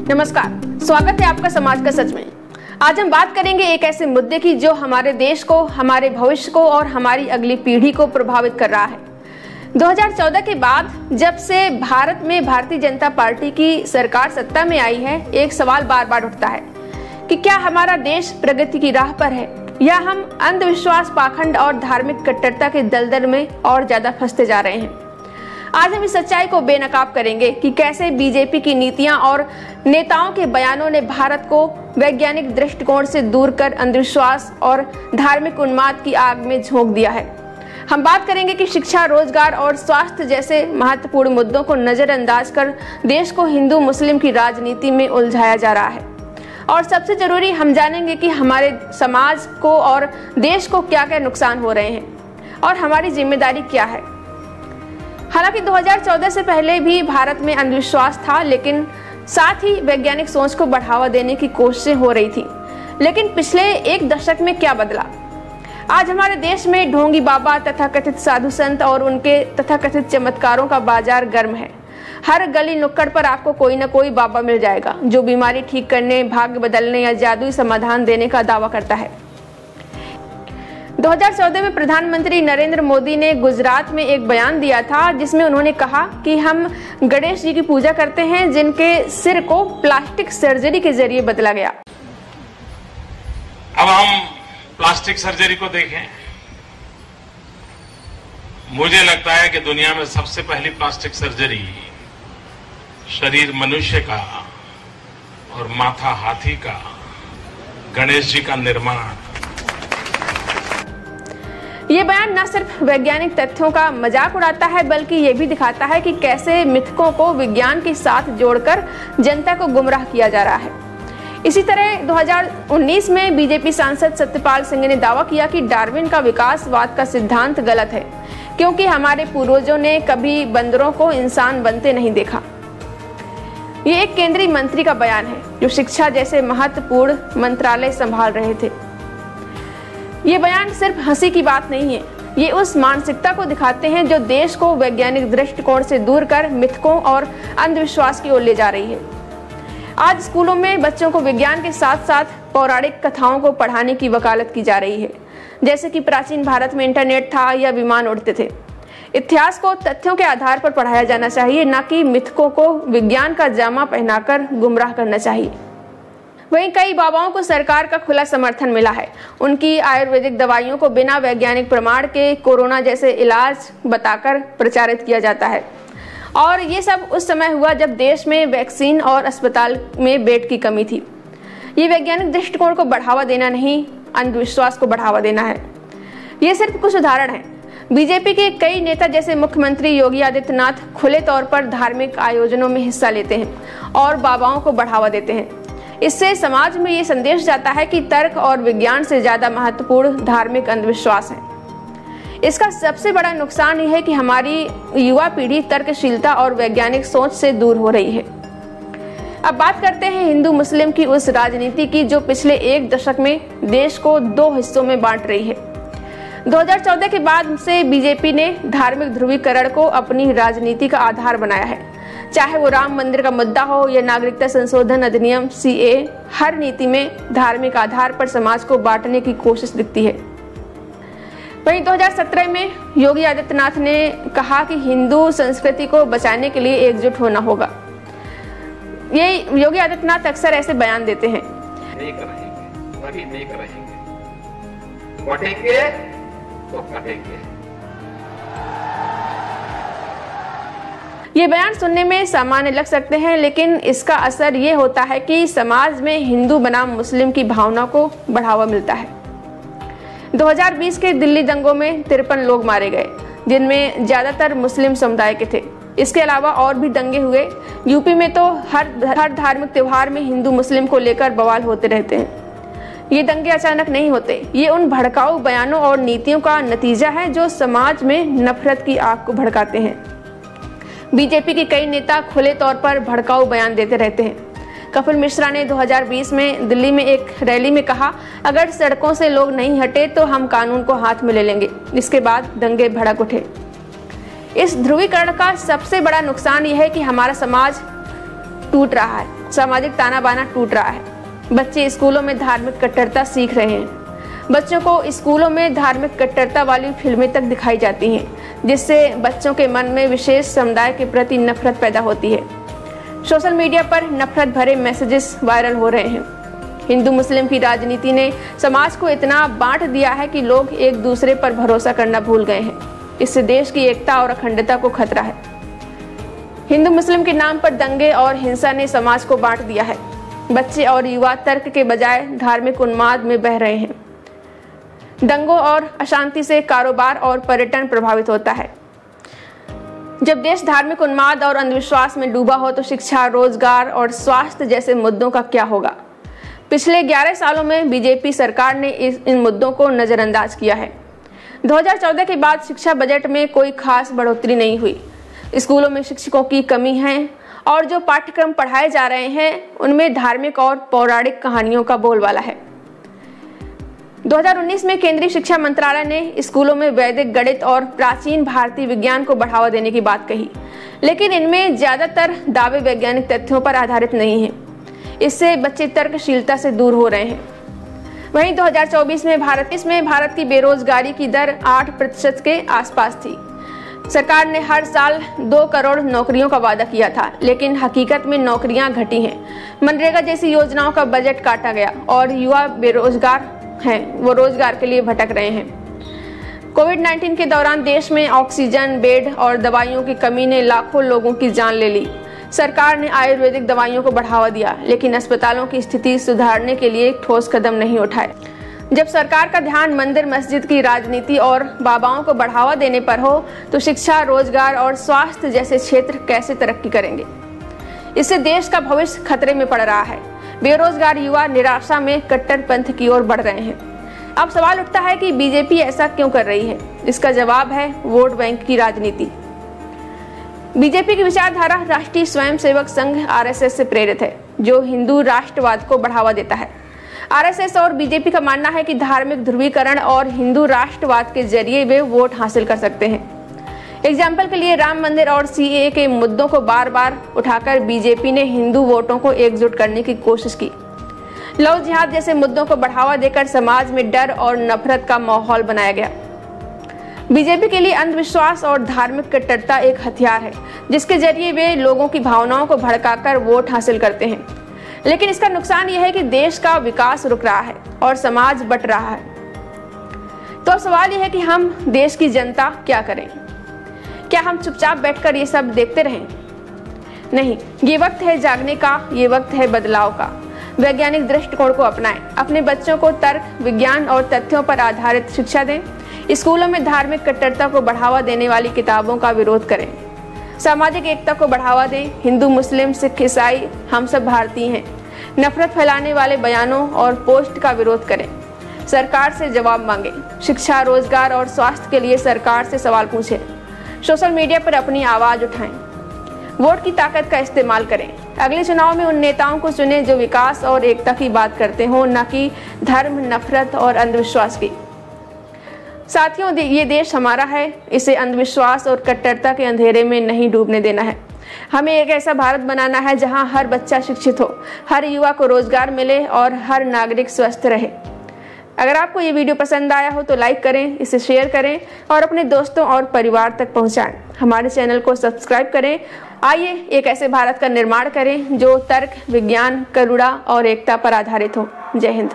नमस्कार, स्वागत है आपका समाज का सच में। आज हम बात करेंगे एक ऐसे मुद्दे की जो हमारे देश को, हमारे भविष्य को और हमारी अगली पीढ़ी को प्रभावित कर रहा है। 2014 के बाद जब से भारत में भारतीय जनता पार्टी की सरकार सत्ता में आई है, एक सवाल बार बार उठता है कि क्या हमारा देश प्रगति की राह पर है या हम अंधविश्वास, पाखंड और धार्मिक कट्टरता के दलदल में और ज्यादा फंसते जा रहे हैं। आज हम इस सच्चाई को बेनकाब करेंगे कि कैसे बीजेपी की नीतियां और नेताओं के बयानों ने भारत को वैज्ञानिक दृष्टिकोण से दूर कर अंधविश्वास और धार्मिक उन्माद की आग में झोंक दिया है। हम बात करेंगे कि शिक्षा, रोजगार और स्वास्थ्य जैसे महत्वपूर्ण मुद्दों को नजरअंदाज कर देश को हिंदू मुस्लिम की राजनीति में उलझाया जा रहा है। और सबसे जरूरी, हम जानेंगे कि हमारे समाज को और देश को क्या क्या नुकसान हो रहे हैं और हमारी जिम्मेदारी क्या है। हालांकि 2014 से पहले भी भारत में अंधविश्वास था, लेकिन साथ ही वैज्ञानिक सोच को बढ़ावा देने की कोशिशें हो रही थी। लेकिन पिछले एक दशक में क्या बदला? आज हमारे देश में ढोंगी बाबा, तथाकथित साधु संत और उनके तथाकथित चमत्कारों का बाजार गर्म है। हर गली नुक्कड़ पर आपको कोई न कोई बाबा मिल जाएगा जो बीमारी ठीक करने, भाग्य बदलने या जादुई समाधान देने का दावा करता है। 2014 में प्रधानमंत्री नरेंद्र मोदी ने गुजरात में एक बयान दिया था जिसमें उन्होंने कहा कि हम गणेश जी की पूजा करते हैं जिनके सिर को प्लास्टिक सर्जरी के जरिए बदला गया। अब हम प्लास्टिक सर्जरी को देखें। मुझे लगता है कि दुनिया में सबसे पहली प्लास्टिक सर्जरी शरीर मनुष्य का और माथा हाथी का, गणेश जी का निर्माण। ये बयान न सिर्फ वैज्ञानिक तथ्यों का मजाक उड़ाता है, बल्कि ये भी दिखाता है कि कैसे मिथकों को विज्ञान के साथ जोड़कर जनता को गुमराह किया जा रहा है। इसी तरह 2019 में बीजेपी सांसद सत्यपाल सिंह ने दावा किया कि डार्विन का विकासवाद का सिद्धांत गलत है, क्योंकि हमारे पूर्वजों ने कभी बंदरों को इंसान बनते नहीं देखा। ये एक केंद्रीय मंत्री का बयान है जो शिक्षा जैसे महत्वपूर्ण मंत्रालय संभाल रहे थे। ये बयान सिर्फ हंसी की बात नहीं है, ये उस मानसिकता को दिखाते हैं जो देश को वैज्ञानिक दृष्टिकोण से दूर कर मिथकों और अंधविश्वास की ओर ले जा रही है। आज स्कूलों में बच्चों को विज्ञान के साथ साथ पौराणिक कथाओं को पढ़ाने की वकालत की जा रही है, जैसे कि प्राचीन भारत में इंटरनेट था या विमान उड़ते थे। इतिहास को तथ्यों के आधार पर पढ़ाया जाना चाहिए, न कि मिथकों को विज्ञान का जामा पहनाकर गुमराह करना चाहिए। वहीं कई बाबाओं को सरकार का खुला समर्थन मिला है। उनकी आयुर्वेदिक दवाइयों को बिना वैज्ञानिक प्रमाण के कोरोना जैसे इलाज बताकर प्रचारित किया जाता है। और ये सब उस समय हुआ जब देश में वैक्सीन और अस्पताल में बेड की कमी थी। ये वैज्ञानिक दृष्टिकोण को बढ़ावा देना नहीं, अंधविश्वास को बढ़ावा देना है। ये सिर्फ कुछ उदाहरण हैं। बीजेपी के कई नेता जैसे मुख्यमंत्री योगी आदित्यनाथ खुले तौर पर धार्मिक आयोजनों में हिस्सा लेते हैं और बाबाओं को बढ़ावा देते हैं। इससे समाज में ये संदेश जाता है कि तर्क और विज्ञान से ज्यादा महत्वपूर्ण धार्मिक अंधविश्वास है। इसका सबसे बड़ा नुकसान यह है कि हमारी युवा पीढ़ी तर्कशीलता और वैज्ञानिक सोच से दूर हो रही है। अब बात करते हैं हिंदू मुस्लिम की उस राजनीति की जो पिछले एक दशक में देश को दो हिस्सों में बांट रही है। 2014 के बाद से बीजेपी ने धार्मिक ध्रुवीकरण को अपनी राजनीति का आधार बनाया है। चाहे वो राम मंदिर का मुद्दा हो या नागरिकता संशोधन अधिनियम CAA, हर नीति में धार्मिक आधार पर समाज को बांटने की कोशिश दिखती है। वहीं 2017 में योगी आदित्यनाथ ने कहा कि हिंदू संस्कृति को बचाने के लिए एकजुट होना होगा। ये योगी आदित्यनाथ अक्सर ऐसे बयान देते हैं। नेक रहेंगे, वही नेक रहेंगे, बढ़ेंगे तो कटेंगे। ये बयान सुनने में सामान्य लग सकते हैं, लेकिन इसका असर ये होता है कि समाज में हिंदू बनाम मुस्लिम की भावना को बढ़ावा मिलता है। 2020 के दिल्ली दंगों में 53 लोग मारे गए, जिनमें ज्यादातर मुस्लिम समुदाय के थे। इसके अलावा और भी दंगे हुए। यूपी में तो हर धार्मिक त्योहार में हिंदू मुस्लिम को लेकर बवाल होते रहते हैं। ये दंगे अचानक नहीं होते, ये उन भड़काऊ बयानों और नीतियों का नतीजा है जो समाज में नफरत की आग को भड़काते हैं। बीजेपी के कई नेता खुले तौर पर भड़काऊ बयान देते रहते हैं। कपिल मिश्रा ने 2020 में दिल्ली में एक रैली में कहा, अगर सड़कों से लोग नहीं हटे तो हम कानून को हाथ में ले लेंगे। इसके बाद दंगे भड़क उठे। इस ध्रुवीकरण का सबसे बड़ा नुकसान यह है कि हमारा समाज टूट रहा है। सामाजिक ताना बाना टूट रहा है। बच्चे स्कूलों में धार्मिक कट्टरता सीख रहे हैं। बच्चों को स्कूलों में धार्मिक कट्टरता वाली फिल्में तक दिखाई जाती हैं, जिससे बच्चों के मन में विशेष समुदाय के प्रति नफरत पैदा होती है। सोशल मीडिया पर नफरत भरे मैसेजेस वायरल हो रहे हैं। हिंदू मुस्लिम की राजनीति ने समाज को इतना बांट दिया है कि लोग एक दूसरे पर भरोसा करना भूल गए हैं। इससे देश की एकता और अखंडता को खतरा है। हिंदू मुस्लिम के नाम पर दंगे और हिंसा ने समाज को बांट दिया है। बच्चे और युवा तर्क के बजाय धार्मिक उन्माद में बह रहे हैं। दंगों और अशांति से कारोबार और पर्यटन प्रभावित होता है। जब देश धार्मिक उन्माद और अंधविश्वास में डूबा हो तो शिक्षा, रोजगार और स्वास्थ्य जैसे मुद्दों का क्या होगा? पिछले 11 सालों में बीजेपी सरकार ने इन मुद्दों को नजरअंदाज किया है। 2014 के बाद शिक्षा बजट में कोई खास बढ़ोतरी नहीं हुई। स्कूलों में शिक्षकों की कमी है और जो पाठ्यक्रम पढ़ाए जा रहे हैं उनमें धार्मिक और पौराणिक कहानियों का बोलबाला है। 2019 में केंद्रीय शिक्षा मंत्रालय ने स्कूलों में वैदिक गणित और प्राचीन भारतीय विज्ञान को बढ़ावा देने की बात कही, लेकिन इनमें ज्यादातर दावे वैज्ञानिक तथ्यों पर आधारित नहीं हैं। इससे बच्चे तर्कशीलता से दूर हो रहे हैं। वहीं 2024 में भारत की बेरोजगारी की दर 8% के आसपास थी। सरकार ने हर साल 2 करोड़ नौकरियों का वादा किया था, लेकिन हकीकत में नौकरियां घटी हैं। मनरेगा जैसी योजनाओं का बजट काटा गया और युवा बेरोजगार हैं, वो रोजगार के लिए भटक रहे हैं। कोविड-19 के दौरान देश में ऑक्सीजन, बेड और दवाइयों की कमी ने लाखों लोगों की जान ले ली। सरकार ने आयुर्वेदिक दवाइयों को बढ़ावा दिया, लेकिन अस्पतालों की स्थिति सुधारने के लिए ठोस कदम नहीं उठाए। जब सरकार का ध्यान मंदिर मस्जिद की राजनीति और बाबाओं को बढ़ावा देने पर हो तो शिक्षा, रोजगार और स्वास्थ्य जैसे क्षेत्र कैसे तरक्की करेंगे? इससे देश का भविष्य खतरे में पड़ रहा है। बेरोजगार युवा निराशा में कट्टरपंथ की ओर बढ़ रहे हैं। अब सवाल उठता है कि बीजेपी ऐसा क्यों कर रही है? इसका जवाब है वोट बैंक की राजनीति। बीजेपी की विचारधारा राष्ट्रीय स्वयंसेवक संघ RSS से प्रेरित है, जो हिंदू राष्ट्रवाद को बढ़ावा देता है। RSS और बीजेपी का मानना है कि धार्मिक ध्रुवीकरण और हिंदू राष्ट्रवाद के जरिए वे वोट हासिल कर सकते हैं। एग्जाम्पल के लिए राम मंदिर और CAA के मुद्दों को बार बार उठाकर बीजेपी ने हिंदू वोटों को एकजुट करने की कोशिश की। लव जिहाद जैसे मुद्दों को बढ़ावा देकर समाज में डर और नफरत का माहौल बनाया गया। बीजेपी के लिए अंधविश्वास और धार्मिक कट्टरता एक हथियार है, जिसके जरिए वे लोगों की भावनाओं को भड़काकर वोट हासिल करते हैं। लेकिन इसका नुकसान यह है कि देश का विकास रुक रहा है और समाज बट रहा है। तो अब सवाल यह है कि हम देश की जनता क्या करें? क्या हम चुपचाप बैठकर ये सब देखते रहें? नहीं, ये वक्त है जागने का, ये वक्त है बदलाव का। वैज्ञानिक दृष्टिकोण को अपनाएं, अपने बच्चों को तर्क, विज्ञान और तथ्यों पर आधारित शिक्षा दें। स्कूलों में धार्मिक कट्टरता को बढ़ावा देने वाली किताबों का विरोध करें। सामाजिक एकता को बढ़ावा दें। हिंदू, मुस्लिम, सिख, ईसाई हम सब भारतीय हैं। नफरत फैलाने वाले बयानों और पोस्ट का विरोध करें। सरकार से जवाब मांगे। शिक्षा, रोजगार और स्वास्थ्य के लिए सरकार से सवाल पूछें। सोशल मीडिया पर अपनी आवाज उठाएं। वोट की ताकत का इस्तेमाल करें। अगले चुनाव में उन नेताओं को चुनें जो विकास और एकता की बात करते हों, न कि धर्म, नफरत और अंधविश्वास की। साथियों, ये देश हमारा है। इसे अंधविश्वास और कट्टरता के अंधेरे में नहीं डूबने देना है। हमें एक ऐसा भारत बनाना है जहां हर बच्चा शिक्षित हो, हर युवा को रोजगार मिले और हर नागरिक स्वस्थ रहे। अगर आपको ये वीडियो पसंद आया हो तो लाइक करें, इसे शेयर करें और अपने दोस्तों और परिवार तक पहुंचाएं। हमारे चैनल को सब्सक्राइब करें। आइए एक ऐसे भारत का निर्माण करें जो तर्क, विज्ञान, करुणा और एकता पर आधारित हो। जय हिंद।